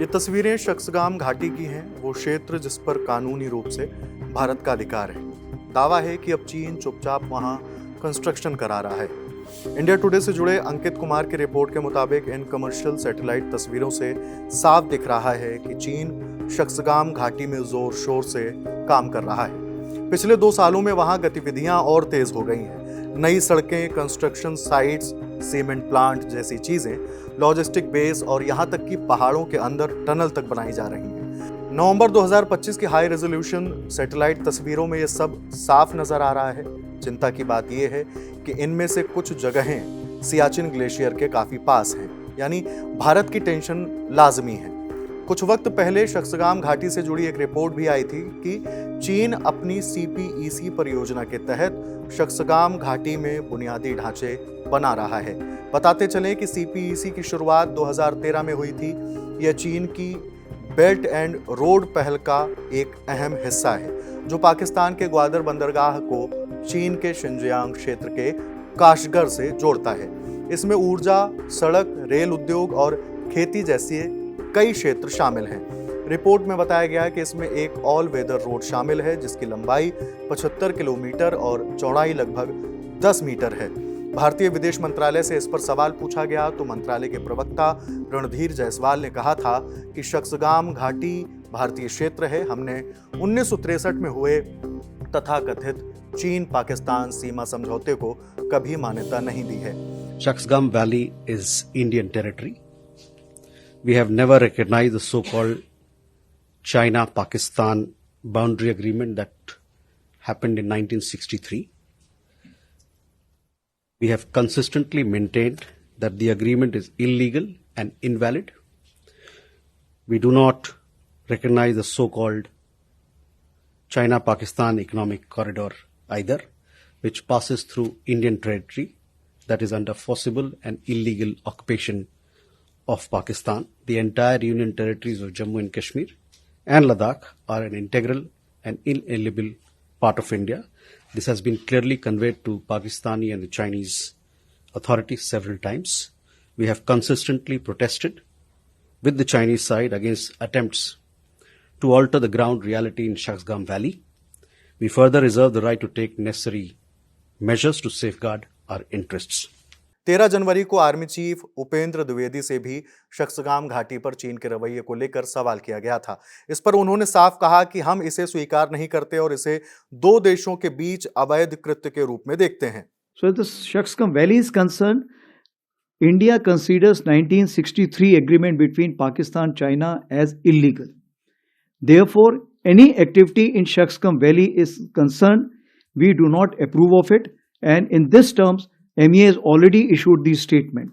ये तस्वीरें शक्सगाम घाटी की हैं, वो क्षेत्र जिस पर कानूनी रूप से भारत का अधिकार है। दावा है कि अब चीन चुपचाप वहां कंस्ट्रक्शन करा रहा है। इंडिया टुडे से जुड़े अंकित कुमार की रिपोर्ट के मुताबिक इन कमर्शियल सैटेलाइट तस्वीरों से साफ दिख रहा है कि चीन शक्सगाम घाटी में जोर शोर से काम कर रहा है। पिछले 2 सालों में वहां गतिविधियां और तेज हो गई हैं। नई सड़कें, कंस्ट्रक्शन साइट्स, सीमेंट प्लांट जैसी चीजें, लॉजिस्टिक बेस और यहां तक कि पहाड़ों के अंदर टनल तक बनाई जा रही हैं। नवंबर 2025 की हाई रेजोल्यूशन सैटेलाइट तस्वीरों में यह सब साफ नजर आ रहा है। चिंता की बात यह है कि इनमें से कुछ जगहें सियाचिन ग्लेशियर के काफी पास हैं, यानी भारत की टेंशन लाजमी है। कुछ वक्त पहले शक्सगाम घाटी से जुड़ी एक रिपोर्ट भी आई थी कि चीन अपनी सीपीईसी परियोजना के तहत शक्सगाम घाटी में बुनियादी ढांचे बना रहा है। बताते चलें कि सीपीईसी की शुरुआत 2013 में हुई थी। यह चीन की बेल्ट एंड रोड पहल का एक अहम हिस्सा है, जो पाकिस्तान के ग्वादर बंदरगाह को चीन के शिनजियांग क्षेत्र के काशगर से जोड़ता है। इसमें ऊर्जा, सड़क, रेल उद्योग और खेती जैसे कई क्षेत्र शामिल हैं। रिपोर्ट में बताया गया है कि इसमें एक ऑल वेदर रोड शामिल है, जिसकी लंबाई 75 किलोमीटर और चौड़ाई लगभग 10 मीटर है। भारतीय विदेश मंत्रालय से इस पर सवाल पूछा गया तो मंत्रालय के प्रवक्ता रणधीर जायसवाल ने कहा था कि शक्सगाम घाटी भारतीय क्षेत्र है। हमने 1963 में हुए तथाकथित चीन पाकिस्तान सीमा समझौते को कभी मान्यता नहीं दी है। Shaksgam Valley is Indian territory. We have never recognized the so-called China-Pakistan boundary agreement that happened in 1963. We have consistently maintained that the agreement is illegal and invalid. We do not recognize the so-called China-Pakistan economic corridor either, which passes through Indian territory that is under forcible and illegal occupation of Pakistan. The entire Union territories of Jammu and Kashmir and Ladakh are an integral and inalienable part of India. This has been clearly conveyed to Pakistani and the Chinese authorities several times. We have consistently protested with the Chinese side against attempts to alter the ground reality in Shaksgam Valley. We further reserve the right to take necessary measures to safeguard our interests. 13 जनवरी को army chief Upendra Dwivedi से भी शक्सगाम घाटी पर चीन के रवैये को लेकर सवाल किया गया था। इस पर उन्होंने साफ कहा कि हम इसे स्वीकार नहीं करते और इसे 2 देशों के बीच अवैध कृत्य के रूप में देखते हैं। So as the Shaksgam Valley is concerned, India considers 1963 agreement between Pakistan and China as illegal. Therefore, any activity in Shaksgam Valley is concerned, we do not approve of it, and in this terms, MEA has already issued this statement.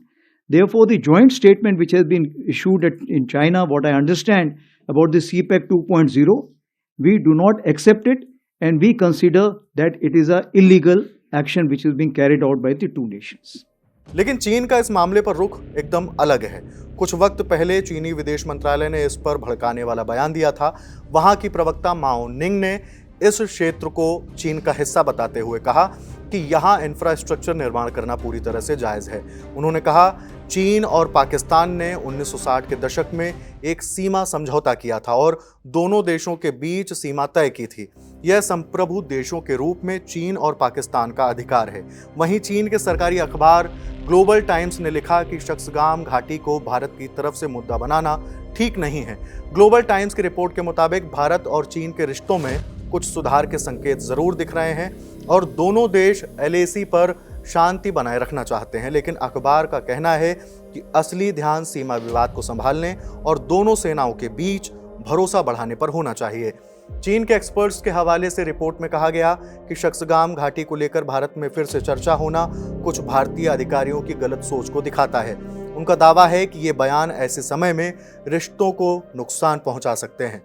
Therefore, the joint statement which has been issued in China, what I understand about the CPEC 2.0, we do not accept it, and we consider that it is an illegal action which is being carried out by the 2 nations. लेकिन चीन का इस मामले पर रुख एकदम अलग है। कुछ वक्त पहले चीनी विदेश मंत्रालय ने इस पर भड़काने वाला बयान दिया था। वहां की प्रवक्ता माओ निंग ने इस क्षेत्र को चीन का हिस्सा बताते हुए कहा कि यहां इंफ्रास्ट्रक्चर निर्माण करना पूरी तरह से जायज है। उन्होंने कहा, चीन और पाकिस्तान ने 1960 के दशक में एक सीमा समझौता किया था और दोनों देशों के बीच सीमा तय की थी। यह संप्रभु देशों के रूप में चीन और पाकिस्तान का अधिकार है। वहीं चीन के सरकारी अखबार ग्लोबल टाइम्स ने लिखा कि शक्सगाम घाटी को भारत की तरफ से मुद्दा बनाना ठीक नहीं है। ग्लोबल टाइम्स की रिपोर्ट के मुताबिक भारत और चीन के रिश्तों में कुछ सुधार के संकेत जरूर दिख रहे हैं और दोनों देश LAC पर शांति बनाए रखना चाहते हैं, लेकिन अखबार का कहना है कि असली ध्यान सीमा विवाद को संभालने और दोनों सेनाओं के बीच भरोसा बढ़ाने पर होना चाहिए। चीन के एक्सपर्ट्स के हवाले से रिपोर्ट में कहा गया कि शक्सगाम घाटी को लेकर भारत में फिर से चर्चा होना कुछ भारतीय अधिकारियों की गलत सोच को दिखाता है। उनका दावा है कि ये बयान ऐसे समय में रिश्तों को नुकसान पहुंचा सकते हैं,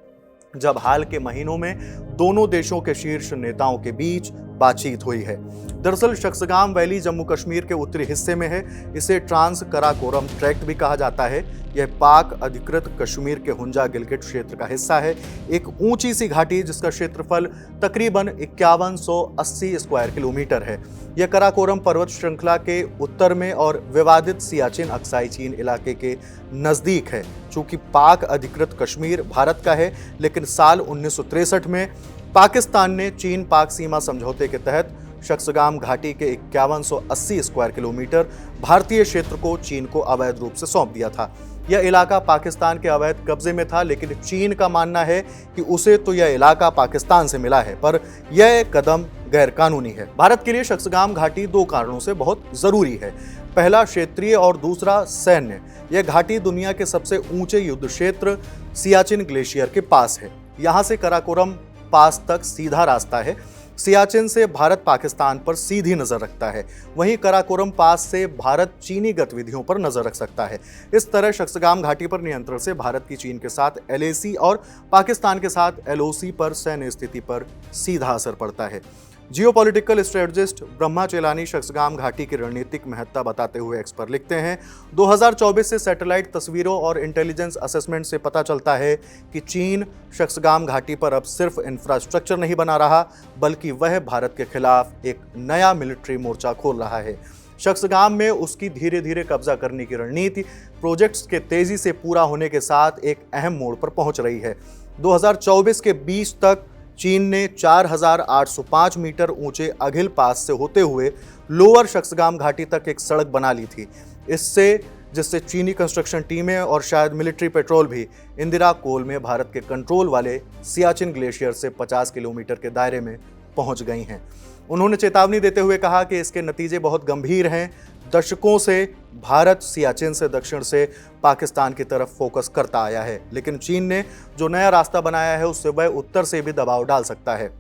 जब हाल के महीनों में दोनों देशों के शीर्ष नेताओं के बीच बातचीत हुई है। दरअसल शख्सगाम वैली जम्मू कश्मीर के उत्तरी हिस्से में है। इसे ट्रांस कराकोरम ट्रैक्ट भी कहा जाता है। यह पाक अधिकृत कश्मीर के हुंजा गिलगिट क्षेत्र का हिस्सा है। एक ऊंची सी घाटी जिसका क्षेत्रफल तकरीबन 5180 स्क्वायर किलोमीटर है। यह कराकोरम पर्वत श्रृंखला के उत्तर में और विवादित सियाचिन अक्साई चीन इलाके के नजदीक है। चूंकि पाक अधिकृत कश्मीर भारत का है, लेकिन साल 1963 में पाकिस्तान ने चीन पाक सीमा समझौते के तहत शख्सगाम घाटी के 5180 स्क्वायर किलोमीटर भारतीय क्षेत्र को चीन को अवैध रूप से सौंप दिया था। यह इलाका पाकिस्तान के अवैध कब्जे में था, लेकिन चीन का मानना है कि उसे तो यह इलाका पाकिस्तान से मिला है, पर यह कदम गैर कानूनी है। भारत के लिए शख्सगाम घाटी दो कारणों से बहुत जरूरी है। पहला क्षेत्रीय और दूसरा सैन्य। यह घाटी दुनिया के सबसे ऊंचे युद्ध क्षेत्र सियाचिन ग्लेशियर के पास है। यहाँ से कराकोरम पास तक सीधा रास्ता है। सियाचिन से भारत पाकिस्तान पर सीधी नजर रखता है, वहीं कराकोरम पास से भारत चीनी गतिविधियों पर नजर रख सकता है। इस तरह शख्सगाम घाटी पर नियंत्रण से भारत की चीन के साथ LAC और पाकिस्तान के साथ LOC पर सैन्य स्थिति पर सीधा असर पड़ता है। जियोपॉलिटिकल स्ट्रेटजिस्ट ब्रह्मा चेलानी शख्सगाम घाटी की रणनीतिक महत्ता बताते हुए एक्स पर लिखते हैं, 2024 से सैटेलाइट तस्वीरों और इंटेलिजेंस असेसमेंट से पता चलता है कि चीन शख्सगाम घाटी पर अब सिर्फ इंफ्रास्ट्रक्चर नहीं बना रहा, बल्कि वह भारत के खिलाफ एक नया मिलिट्री मोर्चा खोल रहा है। शख्सगाम में उसकी धीरे धीरे कब्जा करने की रणनीति प्रोजेक्ट्स के तेजी से पूरा होने के साथ एक अहम मोड़ पर पहुंच रही है। 2024 के 20 तक चीन ने 4805 मीटर ऊंचे अघिल पास से होते हुए लोअर शख्सगाम घाटी तक एक सड़क बना ली थी। जिससे चीनी कंस्ट्रक्शन टीमें और शायद मिलिट्री पेट्रोल भी इंदिरा कोल में भारत के कंट्रोल वाले सियाचिन ग्लेशियर से 50 किलोमीटर के दायरे में पहुंच गई हैं। उन्होंने चेतावनी देते हुए कहा कि इसके नतीजे बहुत गंभीर हैं। दशकों से भारत सियाचिन से दक्षिण से पाकिस्तान की तरफ फोकस करता आया है, लेकिन चीन ने जो नया रास्ता बनाया है उससे वह उत्तर से भी दबाव डाल सकता है।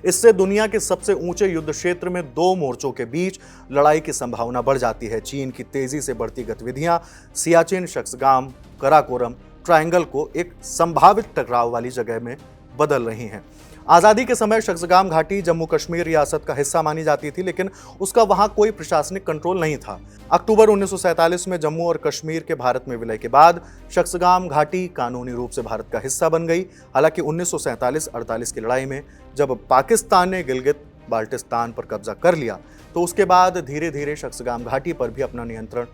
इससे दुनिया के सबसे ऊंचे युद्ध क्षेत्र में दो मोर्चों के बीच लड़ाई की संभावना बढ़ जाती है। चीन की तेजी से बढ़ती गतिविधियां सियाचिन, शख्सगाम, कराकोरम ट्रायंगल को एक संभावित टकराव वाली जगह में बदल रही हैं। आज़ादी के समय शख्सगाम घाटी जम्मू कश्मीर रियासत का हिस्सा मानी जाती थी, लेकिन उसका वहां कोई प्रशासनिक कंट्रोल नहीं था। अक्टूबर 1947 में जम्मू और कश्मीर के भारत में विलय के बाद शख्सगाम घाटी कानूनी रूप से भारत का हिस्सा बन गई। हालांकि 1947-48 की लड़ाई में जब पाकिस्तान ने गिलगित बाल्टिस्तान पर कब्जा कर लिया, तो उसके बाद धीरे धीरे शख्सगाम घाटी पर भी अपना नियंत्रण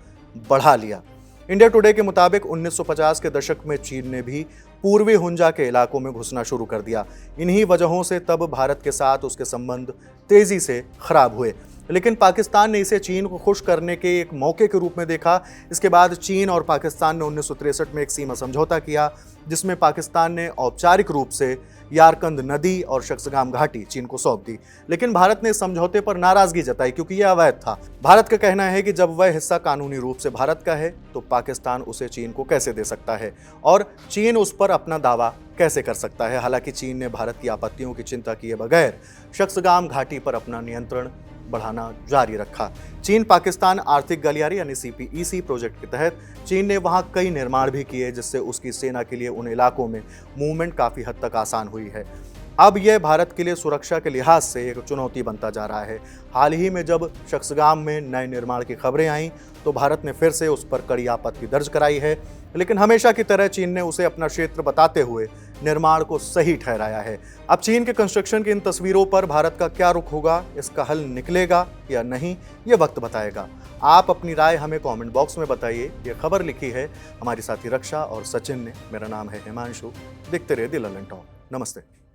बढ़ा लिया। इंडिया टुडे के मुताबिक 1950 के दशक में चीन ने भी पूर्वी हुंजा के इलाकों में घुसना शुरू कर दिया। इन्हीं वजहों से तब भारत के साथ उसके संबंध तेजी से खराब हुए, लेकिन पाकिस्तान ने इसे चीन को खुश करने के एक मौके के रूप में देखा। इसके बाद चीन और पाकिस्तान ने 1963 में एक सीमा समझौता किया, जिसमें पाकिस्तान ने औपचारिक रूप से यारकंद नदी और शख्सगाम घाटी चीन को सौंप दी, लेकिन भारत ने इस समझौते पर नाराजगी जताई क्योंकि यह अवैध था। भारत का कहना है कि जब वह हिस्सा कानूनी रूप से भारत का है, तो पाकिस्तान उसे चीन को कैसे दे सकता है और चीन उस पर अपना दावा कैसे कर सकता है। हालांकि चीन ने भारत की आपत्तियों की चिंता किए बगैर शख्सगाम घाटी पर अपना नियंत्रण बढ़ाना जारी रखा। चीन पाकिस्तान आर्थिक गलियारी यानी CPEC प्रोजेक्ट के तहत चीन ने वहां कई निर्माण भी किए, जिससे उसकी सेना के लिए उन इलाकों में मूवमेंट काफ़ी हद तक आसान हुई है। अब यह भारत के लिए सुरक्षा के लिहाज से एक चुनौती बनता जा रहा है। हाल ही में जब शख्सगाम में नए निर्माण की खबरें आईं, तो भारत ने फिर से उस पर कड़ी आपत्ति दर्ज कराई है, लेकिन हमेशा की तरह चीन ने उसे अपना क्षेत्र बताते हुए निर्माण को सही ठहराया है। अब चीन के कंस्ट्रक्शन की इन तस्वीरों पर भारत का क्या रुख होगा, इसका हल निकलेगा या नहीं, ये वक्त बताएगा। आप अपनी राय हमें कमेंट बॉक्स में बताइए। ये खबर लिखी है हमारी साथी रक्षा और सचिन ने। मेरा नाम है हिमांशु। देखते रहिए दी ललन टॉक। नमस्ते।